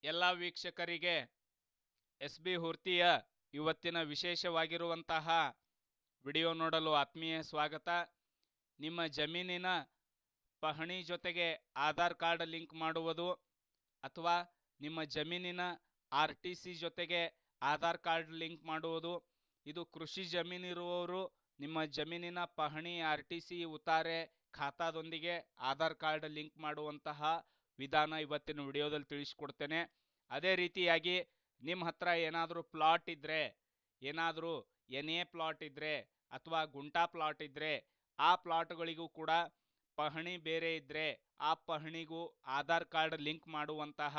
ಎಲ್ಲ ವೀಕ್ಷಕರಿಗೆ S B ಹುರ್ತಿಯ ಇವತ್ತಿನ ವಿಶೇಷವಾಗಿರುವಂತಹ ವಿಡಿಯೋ ನೋಡಲು ಆತ್ಮೀಯ ಸ್ವಾಗತ. ನಿಮ್ಮ ಜಮೀನಿನ ಪಹಣಿ ಜೊತೆಗೆ ಆಧಾರ್ ಕಾರ್ಡ್ ಲಿಂಕ್ ಮಾಡುವುದು ಅಥವಾ ನಿಮ್ಮ ಜಮೀನಿನ RTC ಜೊತೆಗೆ ಆಧಾರ್ ಕಾರ್ಡ್ ಲಿಂಕ್ ಮಾಡುವುದು, ಇದು ಕೃಷಿ ಜಮೀನಿರುವವರು ನಿಮ್ಮ ಜಮೀನಿನ ಪಹಣಿ RTC ಉತಾರೆ ಖಾತಾದೊಂದಿಗೆ ಆಧಾರ್ ಕಾರ್ಡ್ ಲಿಂಕ್ ಮಾಡುವಂತಹ ವಿಧಾನ ಇವತ್ತಿನ ವಿಡಿಯೋದಲ್ಲಿ ತಿಳಿಸಿಕೊಡ್ತೇನೆ. ಅದೇ ರೀತಿಯಾಗಿ ನಿಮ್ಮ ಹತ್ರ ಏನಾದರೂ ಪ್ಲಾಟ್ ಇದ್ದರೆ, ಏನಾದರೂ NA ಪ್ಲಾಟ್ ಇದ್ದರೆ ಅಥವಾ ಗುಂಟಾ ಪ್ಲಾಟ್ ಇದ್ದರೆ ಆ ಪ್ಲಾಟ್ಗಳಿಗೂ ಕೂಡ ಪಹಣಿ ಬೇರೆ ಇದ್ದರೆ ಆ ಪಹಣಿಗೂ ಆಧಾರ್ ಕಾರ್ಡ್ ಲಿಂಕ್ ಮಾಡುವಂತಹ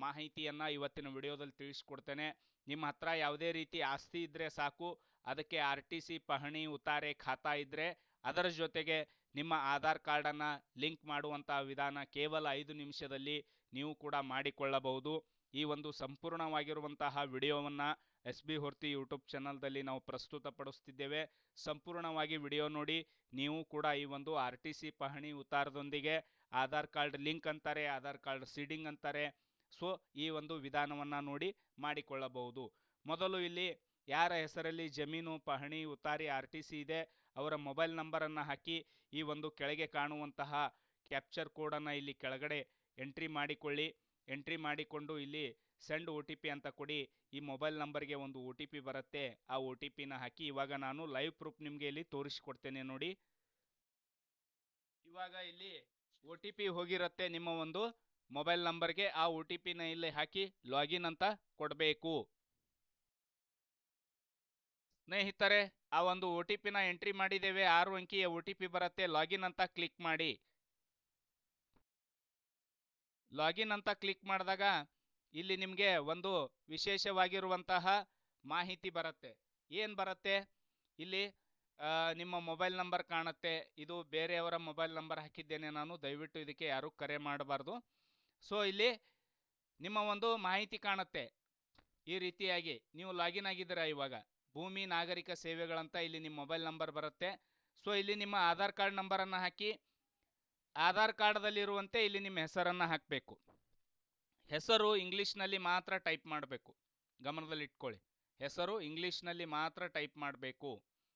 ಮಾಹಿತಿಯನ್ನು ಇವತ್ತಿನ ವಿಡಿಯೋದಲ್ಲಿ ತಿಳಿಸ್ಕೊಡ್ತೇನೆ. ನಿಮ್ಮ ಹತ್ರ ಯಾವುದೇ ರೀತಿ ಆಸ್ತಿ ಇದ್ದರೆ ಸಾಕು, ಅದಕ್ಕೆ RTC ಪಹಣಿ ಉತಾರೆ ಖಾತಾ ಇದ್ದರೆ ಅದರ ಜೊತೆಗೆ ನಿಮ್ಮ ಆಧಾರ್ ಕಾರ್ಡನ್ನು ಲಿಂಕ್ ಮಾಡುವಂತಹ ವಿಧಾನ ಕೇವಲ 5 ನಿಮಿಷದಲ್ಲಿ ನೀವು ಕೂಡ ಮಾಡಿಕೊಳ್ಳಬಹುದು. ಈ ಒಂದು ಸಂಪೂರ್ಣವಾಗಿರುವಂತಹ ವಿಡಿಯೋವನ್ನು SB ಹುರ್ತಿ ಯೂಟ್ಯೂಬ್ ಚಾನಲ್ದಲ್ಲಿ ನಾವು ಪ್ರಸ್ತುತಪಡಿಸ್ತಿದ್ದೇವೆ. ಸಂಪೂರ್ಣವಾಗಿ ವಿಡಿಯೋ ನೋಡಿ. ನೀವು ಕೂಡ ಈ ಒಂದು RTC ಪಹಣಿ ಉತ್ತಾರದೊಂದಿಗೆ ಆಧಾರ್ ಕಾರ್ಡ್ ಲಿಂಕ್ ಅಂತಾರೆ, ಆಧಾರ್ ಕಾರ್ಡ್ ಸೀಡಿಂಗ್ ಅಂತಾರೆ. ಸೊ ಈ ಒಂದು ವಿಧಾನವನ್ನು ನೋಡಿ ಮಾಡಿಕೊಳ್ಳಬಹುದು. ಮೊದಲು ಇಲ್ಲಿ ಯಾರ ಹೆಸರಲ್ಲಿ ಜಮೀನು ಪಹಣಿ ಉತ್ತಾರಿ RTC ಇದೆ ಅವರ ಮೊಬೈಲ್ ನಂಬರನ್ನು ಹಾಕಿ ಈ ಒಂದು ಕೆಳಗೆ ಕಾಣುವಂತಹ ಕ್ಯಾಪ್ಚರ್ ಕೋಡನ್ನು ಇಲ್ಲಿ ಕೆಳಗಡೆ ಎಂಟ್ರಿ ಮಾಡಿಕೊಳ್ಳಿ. ಎಂಟ್ರಿ ಮಾಡಿಕೊಂಡು ಇಲ್ಲಿ ಸೆಂಡ್ OTP ಅಂತ ಕೊಡಿ. ಈ ಮೊಬೈಲ್ ನಂಬರ್ಗೆ ಒಂದು OTP ಬರುತ್ತೆ, ಆ OTPನ ಹಾಕಿ. ಇವಾಗ ನಾನು ಲೈವ್ ಪ್ರೂಫ್ ನಿಮಗೆ ಇಲ್ಲಿ ತೋರಿಸಿಕೊಡ್ತೇನೆ ನೋಡಿ. ಇವಾಗ ಇಲ್ಲಿ OTP ಹೋಗಿರುತ್ತೆ ನಿಮ್ಮ ಒಂದು ಮೊಬೈಲ್ ನಂಬರ್ಗೆ. ಆ OTPನ ಇಲ್ಲಿ ಹಾಕಿ ಲಾಗಿನ್ ಅಂತ ಕೊಡಬೇಕು. ಸ್ನೇಹಿತರೆ, ಆ ಒಂದು OTPನ ಎಂಟ್ರಿ ಮಾಡಿದ್ದೇವೆ. 6 ಅಂಕಿಯ OTP ಬರುತ್ತೆ. ಲಾಗಿನ್ ಅಂತ ಕ್ಲಿಕ್ ಮಾಡಿ. ಲಾಗಿನ್ ಅಂತ ಕ್ಲಿಕ್ ಮಾಡಿದಾಗ ಇಲ್ಲಿ ನಿಮಗೆ ಒಂದು ವಿಶೇಷವಾಗಿರುವಂತಹ ಮಾಹಿತಿ ಬರುತ್ತೆ. ಏನು ಬರುತ್ತೆ ಇಲ್ಲಿ? ನಿಮ್ಮ ಮೊಬೈಲ್ ನಂಬರ್ ಕಾಣುತ್ತೆ. ಇದು ಬೇರೆಯವರ ಮೊಬೈಲ್ ನಂಬರ್ ಹಾಕಿದ್ದೇನೆ ನಾನು, ದಯವಿಟ್ಟು ಇದಕ್ಕೆ ಯಾರೂ ಕರೆ ಮಾಡಬಾರ್ದು. ಸೊ ಇಲ್ಲಿ ನಿಮ್ಮ ಒಂದು ಮಾಹಿತಿ ಕಾಣುತ್ತೆ. ಈ ರೀತಿಯಾಗಿ ನೀವು ಲಾಗಿನ್ ಆಗಿದ್ದೀರಾ. ಇವಾಗ ಭೂಮಿ ನಾಗರಿಕ ಸೇವೆಗಳಂತ ಇಲ್ಲಿ ನಿಮ್ಮ ಮೊಬೈಲ್ ನಂಬರ್ ಬರುತ್ತೆ. ಸೊ ಇಲ್ಲಿ ನಿಮ್ಮ ಆಧಾರ್ ಕಾರ್ಡ್ ನಂಬರನ್ನು ಹಾಕಿ, ಆಧಾರ್ ಕಾರ್ಡ್ದಲ್ಲಿರುವಂತೆ ಇಲ್ಲಿ ನಿಮ್ಮ ಹೆಸರನ್ನು ಹಾಕಬೇಕು. ಹೆಸರು ಇಂಗ್ಲೀಷ್ನಲ್ಲಿ ಮಾತ್ರ ಟೈಪ್ ಮಾಡಬೇಕು, ಗಮನದಲ್ಲಿ ಇಟ್ಕೊಳ್ಳಿ. ಹೆಸರು ಇಂಗ್ಲೀಷ್ನಲ್ಲಿ ಮಾತ್ರ ಟೈಪ್ ಮಾಡಬೇಕು.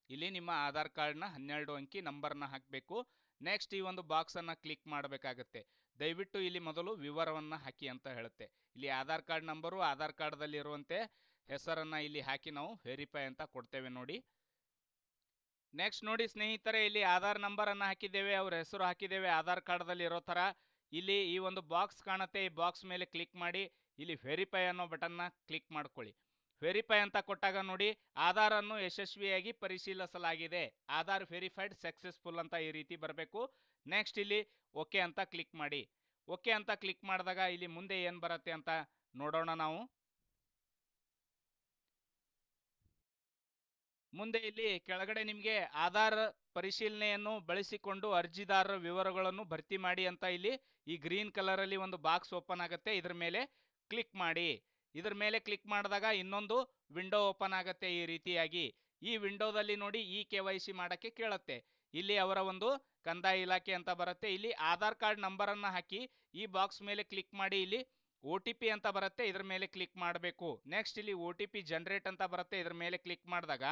ಇಲ್ಲಿ ನಿಮ್ಮ ಆಧಾರ್ ಕಾರ್ಡ್ನ 12 ಅಂಕಿ ನಂಬರ್ನ ಹಾಕಬೇಕು. ನೆಕ್ಸ್ಟ್ ಈ ಒಂದು ಬಾಕ್ಸನ್ನು ಕ್ಲಿಕ್ ಮಾಡಬೇಕಾಗತ್ತೆ. ದಯವಿಟ್ಟು ಇಲ್ಲಿ ಮೊದಲು ವಿವರವನ್ನು ಹಾಕಿ ಅಂತ ಹೇಳುತ್ತೆ. ಇಲ್ಲಿ ಆಧಾರ್ ಕಾರ್ಡ್ ನಂಬರು, ಆಧಾರ್ ಕಾರ್ಡ್ದಲ್ಲಿರುವಂತೆ ಹೆಸರನ್ನು ಇಲ್ಲಿ ಹಾಕಿ ನಾವು ವೆರಿಫೈ ಅಂತ ಕೊಡ್ತೇವೆ ನೋಡಿ. ನೆಕ್ಸ್ಟ್ ನೋಡಿ ಸ್ನೇಹಿತರೆ, ಇಲ್ಲಿ ಆಧಾರ್ ನಂಬರನ್ನು ಹಾಕಿದ್ದೇವೆ, ಅವ್ರ ಹೆಸರು ಹಾಕಿದ್ದೇವೆ ಆಧಾರ್ ಕಾರ್ಡ್ದಲ್ಲಿ ಇರೋ ಥರ. ಇಲ್ಲಿ ಈ ಒಂದು ಬಾಕ್ಸ್ ಕಾಣುತ್ತೆ, ಈ ಬಾಕ್ಸ್ ಮೇಲೆ ಕ್ಲಿಕ್ ಮಾಡಿ ಇಲ್ಲಿ ವೆರಿಫೈ ಅನ್ನೋ ಬಟನ್ನ ಕ್ಲಿಕ್ ಮಾಡ್ಕೊಳ್ಳಿ. ವೆರಿಫೈ ಅಂತ ಕೊಟ್ಟಾಗ ನೋಡಿ, ಆಧಾರನ್ನು ಯಶಸ್ವಿಯಾಗಿ ಪರಿಶೀಲಿಸಲಾಗಿದೆ, ಆಧಾರ್ ವೆರಿಫೈಡ್ ಸಕ್ಸಸ್ಫುಲ್ ಅಂತ ಈ ರೀತಿ ಬರಬೇಕು. ನೆಕ್ಸ್ಟ್ ಇಲ್ಲಿ ಓಕೆ ಅಂತ ಕ್ಲಿಕ್ ಮಾಡಿ. ಓಕೆ ಅಂತ ಕ್ಲಿಕ್ ಮಾಡಿದಾಗ ಇಲ್ಲಿ ಮುಂದೆ ಏನು ಬರುತ್ತೆ ಅಂತ ನೋಡೋಣ ನಾವು. ಮುಂದೆ ಇಲ್ಲಿ ಕೆಳಗಡೆ ನಿಮಗೆ ಆಧಾರ್ ಪರಿಶೀಲನೆಯನ್ನು ಬಳಸಿಕೊಂಡು ಅರ್ಜಿದಾರರ ವಿವರಗಳನ್ನು ಭರ್ತಿ ಮಾಡಿ ಅಂತ ಇಲ್ಲಿ ಈ ಗ್ರೀನ್ ಕಲರಲ್ಲಿ ಒಂದು ಬಾಕ್ಸ್ ಓಪನ್ ಆಗುತ್ತೆ. ಇದ್ರ ಮೇಲೆ ಕ್ಲಿಕ್ ಮಾಡಿ. ಇದ್ರ ಮೇಲೆ ಕ್ಲಿಕ್ ಮಾಡಿದಾಗ ಇನ್ನೊಂದು ವಿಂಡೋ ಓಪನ್ ಆಗುತ್ತೆ ಈ ರೀತಿಯಾಗಿ. ಈ ವಿಂಡೋದಲ್ಲಿ ನೋಡಿ KYC ಮಾಡೋಕ್ಕೆ ಕೇಳುತ್ತೆ. ಇಲ್ಲಿ ಅವರ ಒಂದು ಕಂದಾಯ ಇಲಾಖೆ ಅಂತ ಬರುತ್ತೆ. ಇಲ್ಲಿ ಆಧಾರ್ ಕಾರ್ಡ್ ನಂಬರನ್ನು ಹಾಕಿ ಈ ಬಾಕ್ಸ್ ಮೇಲೆ ಕ್ಲಿಕ್ ಮಾಡಿ. ಇಲ್ಲಿ OTP ಅಂತ ಬರುತ್ತೆ, ಇದ್ರ ಮೇಲೆ ಕ್ಲಿಕ್ ಮಾಡಬೇಕು. ನೆಕ್ಸ್ಟ್ ಇಲ್ಲಿ OTP ಜನರೇಟ್ ಅಂತ ಬರುತ್ತೆ, ಇದ್ರ ಮೇಲೆ ಕ್ಲಿಕ್ ಮಾಡಿದಾಗ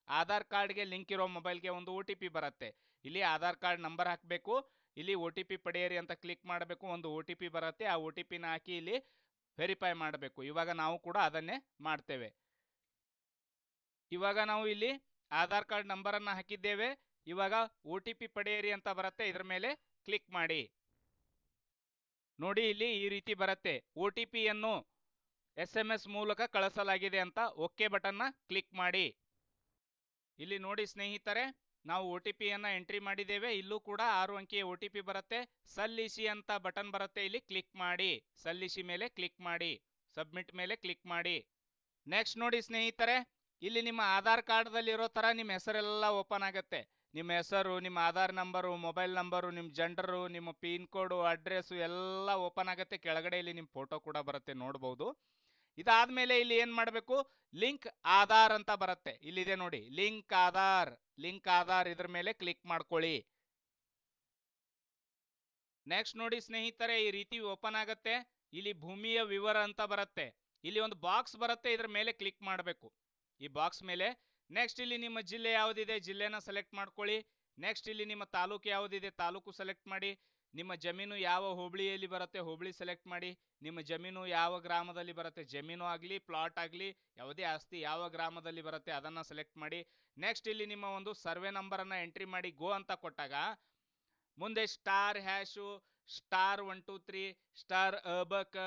ಆಧಾರ್ ಕಾರ್ಡ್ಗೆ ಲಿಂಕ್ ಇರೋ ಮೊಬೈಲ್ಗೆ ಒಂದು OTP ಬರುತ್ತೆ. ಇಲ್ಲಿ ಆಧಾರ್ ಕಾರ್ಡ್ ನಂಬರ್ ಹಾಕಬೇಕು. ಇಲ್ಲಿ OTP ಪಡೆಯಿರಿ ಅಂತ ಕ್ಲಿಕ್ ಮಾಡಬೇಕು. ಒಂದು OTP ಬರುತ್ತೆ, ಆ OTPನ ಹಾಕಿ ಇಲ್ಲಿ ವೆರಿಫೈ ಮಾಡಬೇಕು. ಇವಾಗ ನಾವು ಕೂಡ ಅದನ್ನೇ ಮಾಡ್ತೇವೆ. ಇವಾಗ ನಾವು ಇಲ್ಲಿ ಆಧಾರ್ ಕಾರ್ಡ್ ನಂಬರನ್ನು ಹಾಕಿದ್ದೇವೆ. ಇವಾಗ OTP ಪಡೆಯಿರಿ ಅಂತ ಬರುತ್ತೆ, ಇದ್ರ ಮೇಲೆ ಕ್ಲಿಕ್ ಮಾಡಿ. ನೋಡಿ ಇಲ್ಲಿ ಈ ರೀತಿ ಬರುತ್ತೆ. OTPಯನ್ನು SMS ಮೂಲಕ ಕಳಿಸಲಾಗಿದೆ ಅಂತ ಓಕೆ ಬಟನ್ನ ಕ್ಲಿಕ್ ಮಾಡಿ. ಇಲ್ಲಿ ನೋಡಿ ಸ್ನೇಹಿತರೆ, ನಾವು OTPಯನ್ನು ಎಂಟ್ರಿ ಮಾಡಿದ್ದೇವೆ. ಇಲ್ಲೂ ಕೂಡ 6 ಅಂಕಿಯ OTP ಬರುತ್ತೆ. ಸಲ್ಲಿಸಿ ಅಂತ ಬಟನ್ ಬರುತ್ತೆ, ಇಲ್ಲಿ ಕ್ಲಿಕ್ ಮಾಡಿ. ಸಲ್ಲಿಸಿ ಮೇಲೆ ಕ್ಲಿಕ್ ಮಾಡಿ, ಸಬ್ಮಿಟ್ ಮೇಲೆ ಕ್ಲಿಕ್ ಮಾಡಿ. ನೆಕ್ಸ್ಟ್ ನೋಡಿ ಸ್ನೇಹಿತರೆ, ಇಲ್ಲಿ ನಿಮ್ಮ ಆಧಾರ್ ಕಾರ್ಡ್ದಲ್ಲಿರೋ ಥರ ನಿಮ್ಮ ಹೆಸರೆಲ್ಲ ಓಪನ್ ಆಗುತ್ತೆ. ನಿಮ್ಮ ಹೆಸರು, ನಿಮ್ಮ ಆಧಾರ್ ನಂಬರು, ಮೊಬೈಲ್ ನಂಬರು, ನಿಮ್ಮ ಜೆಂಡರು, ನಿಮ್ಮ ಪಿನ್ ಕೋಡು, ಅಡ್ರೆಸ್ಸು ಎಲ್ಲ ಓಪನ್ ಆಗುತ್ತೆ. ಕೆಳಗಡೆ ಇಲ್ಲಿ ನಿಮ್ಮ ಫೋಟೋ ಕೂಡ ಬರುತ್ತೆ, ನೋಡ್ಬೋದು. ಇದಾದ್ಮೇಲೆ ಇಲ್ಲಿ ಏನ್ ಮಾಡಬೇಕು? ಲಿಂಕ್ ಆಧಾರ್ ಅಂತ ಬರುತ್ತೆ, ಇಲ್ಲಿದೆ ನೋಡಿ ಲಿಂಕ್ ಆಧಾರ್. ಲಿಂಕ್ ಆಧಾರ್ ಇದ್ರ ಮೇಲೆ ಕ್ಲಿಕ್ ಮಾಡ್ಕೊಳ್ಳಿ. ನೆಕ್ಸ್ಟ್ ನೋಡಿ ಸ್ನೇಹಿತರೆ, ಈ ರೀತಿ ಓಪನ್ ಆಗುತ್ತೆ. ಇಲ್ಲಿ ಭೂಮಿಯ ವಿವರ ಅಂತ ಬರುತ್ತೆ. ಇಲ್ಲಿ ಒಂದು ಬಾಕ್ಸ್ ಬರುತ್ತೆ, ಇದ್ರ ಮೇಲೆ ಕ್ಲಿಕ್ ಮಾಡಬೇಕು ಈ ಬಾಕ್ಸ್ ಮೇಲೆ. ನೆಕ್ಸ್ಟ್ ಇಲ್ಲಿ ನಿಮ್ಮ ಜಿಲ್ಲೆ ಯಾವುದಿದೆ ಜಿಲ್ಲೆನ ಸೆಲೆಕ್ಟ್ ಮಾಡ್ಕೊಳ್ಳಿ. ನೆಕ್ಸ್ಟ್ ಇಲ್ಲಿ ನಿಮ್ಮ ತಾಲೂಕು ಯಾವುದಿದೆ ತಾಲೂಕು ಸೆಲೆಕ್ಟ್ ಮಾಡಿ. ನಿಮ್ಮ ಜಮೀನು ಯಾವ ಹೋಬಳಿಯಲ್ಲಿ ಬರುತ್ತೆ ಹೋಬಳಿ ಸೆಲೆಕ್ಟ್ ಮಾಡಿ. ನಿಮ್ಮ ಜಮೀನು ಯಾವ ಗ್ರಾಮದಲ್ಲಿ ಬರುತ್ತೆ, ಜಮೀನು ಆಗಲಿ ಪ್ಲಾಟ್ ಆಗಲಿ ಯಾವುದೇ ಆಸ್ತಿ ಯಾವ ಗ್ರಾಮದಲ್ಲಿ ಬರುತ್ತೆ ಅದನ್ನು ಸೆಲೆಕ್ಟ್ ಮಾಡಿ. ನೆಕ್ಸ್ಟ್ ಇಲ್ಲಿ ನಿಮ್ಮ ಒಂದು ಸರ್ವೆ ನಂಬರನ್ನು ಎಂಟ್ರಿ ಮಾಡಿ ಗೋ ಅಂತ ಕೊಟ್ಟಾಗ ಮುಂದೆ ಸ್ಟಾರ್ ಹ್ಯಾಶು ಸ್ಟಾರ್ 123 ಸ್ಟಾರ್ ಅಬಕ್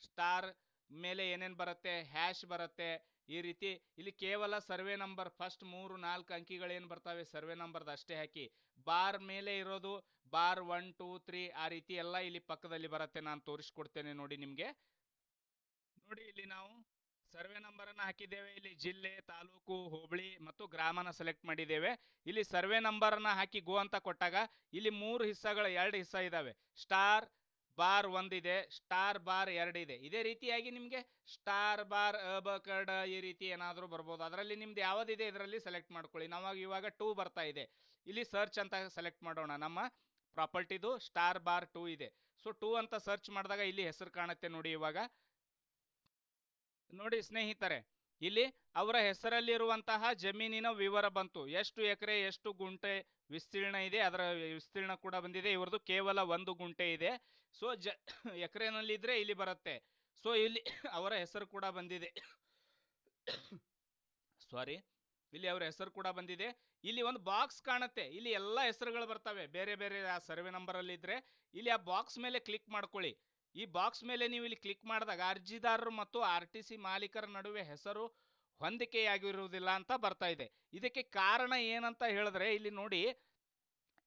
ಸ್ಟಾರ್ ಮೇಲೆ ಏನೇನು ಬರುತ್ತೆ ಹ್ಯಾಶ್ ಬರುತ್ತೆ. ಈ ರೀತಿ ಇಲ್ಲಿ ಕೇವಲ ಸರ್ವೆ ನಂಬರ್ ಫಸ್ಟ್ 3-4 ಅಂಕಿಗಳೇನು ಬರ್ತವೆ ಸರ್ವೆ ನಂಬರ್ದು ಅಷ್ಟೇ ಹಾಕಿ. ಬಾರ್ ಮೇಲೆ ಇರೋದು ಬಾರ್ 1 2 3 ಆ ರೀತಿ ಎಲ್ಲ ಇಲ್ಲಿ ಪಕ್ಕದಲ್ಲಿ ಬರುತ್ತೆ. ನಾನು ತೋರಿಸ್ಕೊಡ್ತೇನೆ ನೋಡಿ ನಿಮಗೆ. ನೋಡಿ ಇಲ್ಲಿ ನಾವು ಸರ್ವೆ ನಂಬರನ್ನು ಹಾಕಿದ್ದೇವೆ. ಇಲ್ಲಿ ಜಿಲ್ಲೆ ತಾಲೂಕು ಹೋಬಳಿ ಮತ್ತು ಗ್ರಾಮನ ಸೆಲೆಕ್ಟ್ ಮಾಡಿದ್ದೇವೆ. ಇಲ್ಲಿ ಸರ್ವೆ ನಂಬರನ್ನು ಹಾಕಿ ಗೋ ಅಂತ ಕೊಟ್ಟಾಗ ಇಲ್ಲಿ 3 ಹಿಸ್ಸಗಳು 2 ಹಿಸ್ಸ ಇದ್ದಾವೆ. ಸ್ಟಾರ್ ಬಾರ್ 1 ಇದೆ, ಸ್ಟಾರ್ ಬಾರ್ 2 ಇದೆ. ಇದೇ ರೀತಿಯಾಗಿ ನಿಮಗೆ ಸ್ಟಾರ್ ಬಾರ್ ಅಬಕಡ್ ಈ ರೀತಿ ಏನಾದರೂ ಬರ್ಬೋದು. ಅದರಲ್ಲಿ ನಿಮ್ದು ಯಾವುದಿದೆ ಇದರಲ್ಲಿ ಸೆಲೆಕ್ಟ್ ಮಾಡ್ಕೊಳ್ಳಿ. ನಾವು ಇವಾಗ 2 ಬರ್ತಾ ಇದೆ. ಇಲ್ಲಿ ಸರ್ಚ್ ಅಂತ ಸೆಲೆಕ್ಟ್ ಮಾಡೋಣ. ನಮ್ಮ ಪ್ರಾಪರ್ಟಿದು ಸ್ಟಾರ್ ಬಾರ್ 2 ಇದೆ. ಸೊ 2 ಅಂತ ಸರ್ಚ್ ಮಾಡಿದಾಗ ಇಲ್ಲಿ ಹೆಸರು ಕಾಣುತ್ತೆ ನೋಡಿ. ಇವಾಗ ನೋಡಿ ಸ್ನೇಹಿತರೆ, ಇಲ್ಲಿ ಅವರ ಹೆಸರಲ್ಲಿರುವಂತಹ ಜಮೀನಿನ ವಿವರ ಬಂತು. ಎಷ್ಟು ಎಕರೆ ಎಷ್ಟು ಗುಂಟೆ ವಿಸ್ತೀರ್ಣ ಇದೆ, ಅದರ ವಿಸ್ತೀರ್ಣ ಕೂಡ ಬಂದಿದೆ. ಇವ್ರದ್ದು ಕೇವಲ 1 ಗುಂಟೆ ಇದೆ. ಸೊ ಎಕರೆನಲ್ಲಿದ್ರೆ ಇಲ್ಲಿ ಬರುತ್ತೆ. ಸೊ ಇಲ್ಲಿ ಅವರ ಹೆಸರು ಕೂಡ ಬಂದಿದೆ. ಸಾರಿ, ಇಲ್ಲಿ ಅವರ ಹೆಸರು ಕೂಡ ಬಂದಿದೆ. ಇಲ್ಲಿ ಒಂದು ಬಾಕ್ಸ್ ಕಾಣುತ್ತೆ, ಇಲ್ಲಿ ಎಲ್ಲ ಹೆಸರುಗಳು ಬರ್ತವೆ ಬೇರೆ ಬೇರೆ ಆ ಸರ್ವೆ ನಂಬರ್ ಅಲ್ಲಿ ಇದ್ರೆ. ಇಲ್ಲಿ ಆ ಬಾಕ್ಸ್ ಮೇಲೆ ಕ್ಲಿಕ್ ಮಾಡ್ಕೊಳ್ಳಿ. ಈ ಬಾಕ್ಸ್ ಮೇಲೆ ನೀವು ಇಲ್ಲಿ ಕ್ಲಿಕ್ ಮಾಡಿದಾಗ ಅರ್ಜಿದಾರರು ಮತ್ತು RTC ಮಾಲೀಕರ ನಡುವೆ ಹೆಸರು ಹೊಂದಿಕೆಯಾಗಿರುವುದಿಲ್ಲ ಅಂತ ಬರ್ತಾ ಇದೆ. ಇದಕ್ಕೆ ಕಾರಣ ಏನಂತ ಹೇಳಿದ್ರೆ ಇಲ್ಲಿ ನೋಡಿ,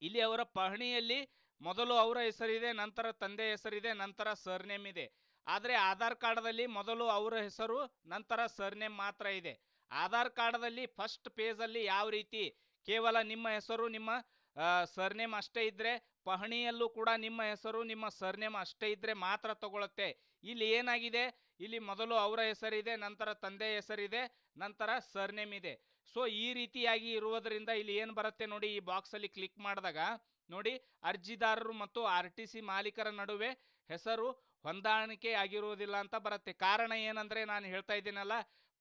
ಇಲ್ಲಿ ಅವರ ಪಹಣಿಯಲ್ಲಿ ಮೊದಲು ಅವರ ಹೆಸರಿದೆ, ನಂತರ ತಂದೆ ಹೆಸರಿದೆ, ನಂತರ ಸರ್ನೇಮ್ ಇದೆ. ಆದರೆ ಆಧಾರ್ ಕಾರ್ಡ್ದಲ್ಲಿ ಮೊದಲು ಅವರ ಹೆಸರು ನಂತರ ಸರ್ನೇಮ್ ಮಾತ್ರ ಇದೆ. ಆಧಾರ್ ಕಾರ್ಡ್ದಲ್ಲಿ ಫಸ್ಟ್ ಪೇಜಲ್ಲಿ ಯಾವ ರೀತಿ ಕೇವಲ ನಿಮ್ಮ ಹೆಸರು ನಿಮ್ಮ ಸರ್ನೇಮ್ ಅಷ್ಟೇ ಇದ್ರೆ, ಪಹಣಿಯಲ್ಲೂ ಕೂಡ ನಿಮ್ಮ ಹೆಸರು ನಿಮ್ಮ ಸರ್ನೇಮ್ ಅಷ್ಟೇ ಇದ್ರೆ ಮಾತ್ರ ತಗೊಳುತ್ತೆ. ಇಲ್ಲಿ ಏನಾಗಿದೆ, ಇಲ್ಲಿ ಮೊದಲು ಅವರ ಹೆಸರಿದೆ, ನಂತರ ತಂದೆ ಹೆಸರಿದೆ, ನಂತರ ಸರ್ನೇಮ್ ಇದೆ. ಸೊ ಈ ರೀತಿಯಾಗಿ ಇರುವುದರಿಂದ ಇಲ್ಲಿ ಏನು ಬರುತ್ತೆ ನೋಡಿ, ಈ ಬಾಕ್ಸ್ ಅಲ್ಲಿ ಕ್ಲಿಕ್ ಮಾಡಿದಾಗ ನೋಡಿ, ಅರ್ಜಿದಾರರು ಮತ್ತು RTC ಮಾಲೀಕರ ನಡುವೆ ಹೆಸರು ಹೊಂದಾಣಿಕೆ ಆಗಿರುವುದಿಲ್ಲ ಅಂತ ಬರುತ್ತೆ. ಕಾರಣ ಏನಂದ್ರೆ ನಾನು ಹೇಳ್ತಾ ಇದ್ದೀನಲ್ಲ,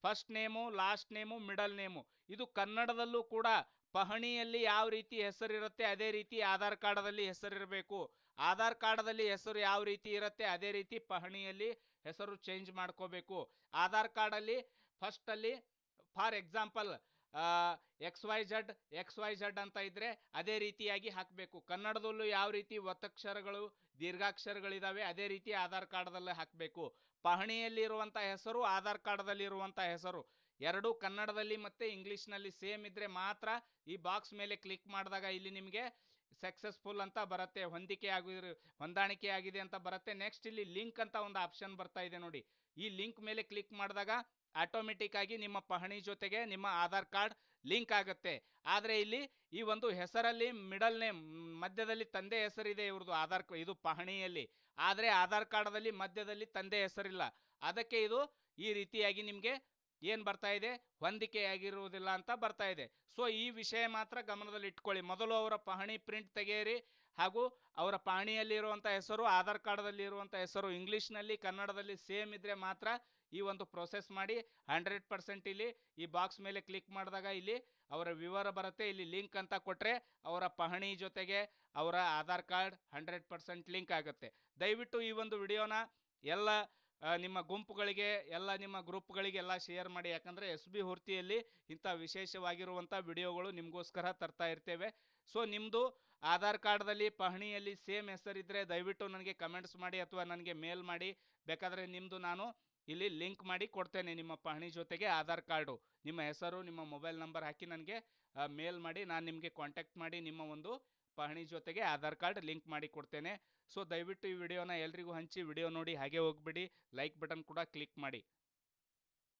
first name last name middle name ಇದು ಕನ್ನಡದಲ್ಲೂ ಕೂಡ ಪಹಣಿಯಲ್ಲಿ ಯಾವ ರೀತಿ ಹೆಸರಿರುತ್ತೆ ಅದೇ ರೀತಿ ಆಧಾರ್ ಕಾರ್ಡಲ್ಲಿ ಹೆಸರಿರಬೇಕು. ಆಧಾರ್ ಕಾರ್ಡಲ್ಲಿ ಹೆಸರು ಯಾವ ರೀತಿ ಇರುತ್ತೆ ಅದೇ ರೀತಿ ಪಹಣಿಯಲ್ಲಿ ಹೆಸರು ಚೇಂಜ್ ಮಾಡ್ಕೋಬೇಕು. ಆಧಾರ್ ಕಾರ್ಡಲ್ಲಿ ಫಸ್ಟ್ ಅಲ್ಲಿ ಫಾರ್ ಎಕ್ಸಾಂಪಲ್ XYZ ಅಂತ ಇದ್ರೆ ಅದೇ ರೀತಿಯಾಗಿ ಹಾಕಬೇಕು. ಕನ್ನಡದಲ್ಲೂ ಯಾವ ರೀತಿ ಒತ್ತಕ್ಷರಗಳು ದೀರ್ಘಾಕ್ಷರಗಳಿದಾವೆ ಅದೇ ರೀತಿ ಆಧಾರ್ ಕಾರ್ಡಲ್ಲಿ ಹಾಕಬೇಕು. ಪಹಣಿಯಲ್ಲಿರುವಂಥ ಹೆಸರು ಆಧಾರ್ ಕಾರ್ಡಲ್ಲಿ ಇರುವಂಥ ಹೆಸರು ಎರಡು ಕನ್ನಡದಲ್ಲಿ ಮತ್ತೆ ಇಂಗ್ಲಿಷ್ನಲ್ಲಿ ಸೇಮ್ ಇದ್ರೆ ಮಾತ್ರ ಈ ಬಾಕ್ಸ್ ಮೇಲೆ ಕ್ಲಿಕ್ ಮಾಡಿದಾಗ ಇಲ್ಲಿ ನಿಮಗೆ ಸಕ್ಸಸ್ಫುಲ್ ಅಂತ ಬರುತ್ತೆ, ಹೊಂದಾಣಿಕೆ ಆಗಿದೆ ಅಂತ ಬರುತ್ತೆ. ನೆಕ್ಸ್ಟ್ ಇಲ್ಲಿ ಲಿಂಕ್ ಅಂತ ಒಂದು ಆಪ್ಷನ್ ಬರ್ತಾ ಇದೆ ನೋಡಿ. ಈ ಲಿಂಕ್ ಮೇಲೆ ಕ್ಲಿಕ್ ಮಾಡಿದಾಗ ಆಟೋಮೆಟಿಕ್ ಆಗಿ ನಿಮ್ಮ ಪಹಣಿ ಜೊತೆಗೆ ನಿಮ್ಮ ಆಧಾರ್ ಕಾರ್ಡ್ ಲಿಂಕ್ ಆಗುತ್ತೆ. ಆದರೆ ಇಲ್ಲಿ ಈ ಒಂದು ಹೆಸರಲ್ಲಿ ಮಿಡಲ್ ನೇಮ್ ಮಧ್ಯದಲ್ಲಿ ತಂದೆ ಹೆಸರಿದೆ ಇವ್ರದ್ದು ಇದು ಪಹಣಿಯಲ್ಲಿ, ಆದರೆ ಆಧಾರ್ ಕಾರ್ಡಲ್ಲಿ ಮಧ್ಯದಲ್ಲಿ ತಂದೆ ಹೆಸರಿಲ್ಲ. ಅದಕ್ಕೆ ಇದು ಈ ರೀತಿಯಾಗಿ ನಿಮಗೆ ಏನು ಬರ್ತಾ ಇದೆ, ಹೊಂದಿಕೆಯಾಗಿರುವುದಿಲ್ಲ ಅಂತ ಬರ್ತಾ ಇದೆ. ಸೊ ಈ ವಿಷಯ ಮಾತ್ರ ಗಮನದಲ್ಲಿ ಇಟ್ಕೊಳ್ಳಿ. ಮೊದಲು ಅವರ ಪಹಣಿ ಪ್ರಿಂಟ್ ತೆಗೆಯಿರಿ, ಹಾಗೂ ಅವರ ಪಹಣಿಯಲ್ಲಿ ಇರುವಂಥ ಹೆಸರು ಆಧಾರ್ ಕಾರ್ಡಲ್ಲಿ ಇರುವಂಥ ಹೆಸರು ಇಂಗ್ಲಿಷ್ನಲ್ಲಿ ಕನ್ನಡದಲ್ಲಿ ಸೇಮ್ ಇದ್ರೆ ಮಾತ್ರ ಈ ಒಂದು ಪ್ರೊಸೆಸ್ ಮಾಡಿ. 100% ಇಲ್ಲಿ ಈ ಬಾಕ್ಸ್ ಮೇಲೆ ಕ್ಲಿಕ್ ಮಾಡಿದಾಗ ಇಲ್ಲಿ ಅವರ ವಿವರ ಬರುತ್ತೆ. ಇಲ್ಲಿ ಲಿಂಕ್ ಅಂತ ಕೊಟ್ಟರೆ ಅವರ ಪಹಣಿ ಜೊತೆಗೆ ಅವರ ಆಧಾರ್ ಕಾರ್ಡ್ 100% ಲಿಂಕ್ ಆಗುತ್ತೆ. ದಯವಿಟ್ಟು ಈ ಒಂದು ವಿಡಿಯೋನ ಎಲ್ಲ ನಿಮ್ಮ ಗುಂಪುಗಳಿಗೆ ಎಲ್ಲ ನಿಮ್ಮ ಗ್ರೂಪ್ಗಳಿಗೆ ಎಲ್ಲ ಶೇರ್ ಮಾಡಿ. ಯಾಕಂದರೆ SB ಹುರ್ತಿಯಲ್ಲಿ ಇಂಥ ವಿಶೇಷವಾಗಿರುವಂಥ ವಿಡಿಯೋಗಳು ನಿಮಗೋಸ್ಕರ ತರ್ತಾ ಇರ್ತೇವೆ. ಸೊ ನಿಮ್ಮದು ಆಧಾರ್ ಕಾರ್ಡ್ದಲ್ಲಿ ಪಹಣಿಯಲ್ಲಿ ಸೇಮ್ ಹೆಸರಿದ್ದರೆ ದಯವಿಟ್ಟು ನನಗೆ ಕಮೆಂಟ್ಸ್ ಮಾಡಿ ಅಥವಾ ನನಗೆ ಮೇಲ್ ಮಾಡಿ. ಬೇಕಾದರೆ ನಿಮ್ಮದು ನಾನು ಇಲ್ಲಿ ಲಿಂಕ್ ಮಾಡಿ ಕೊಡ್ತೇನೆ. ನಿಮ್ಮ ಪಹಣಿ ಜೊತೆಗೆ ಆಧಾರ್ ಕಾರ್ಡು ನಿಮ್ಮ ಹೆಸರು ನಿಮ್ಮ ಮೊಬೈಲ್ ನಂಬರ್ ಹಾಕಿ ನನಗೆ ಮೇಲ್ ಮಾಡಿ, ನಾನು ನಿಮಗೆ ಕಾಂಟ್ಯಾಕ್ಟ್ ಮಾಡಿ ನಿಮ್ಮ ಒಂದು ಪಹಣಿ ಜೊತೆಗೆ ಆಧಾರ್ ಕಾರ್ಡ್ ಲಿಂಕ್ ಮಾಡಿ ಕೊಡ್ತೇನೆ. ಸೊ ದಯವಿಟ್ಟು ಈ ವಿಡಿಯೋನ ಎಲ್ರಿಗೂ ಹಂಚಿ, ವಿಡಿಯೋ ನೋಡಿ ಹಾಗೆ ಹೋಗ್ಬಿಡಿ, ಲೈಕ್ ಬಟನ್ ಕೂಡ ಕ್ಲಿಕ್ ಮಾಡಿ.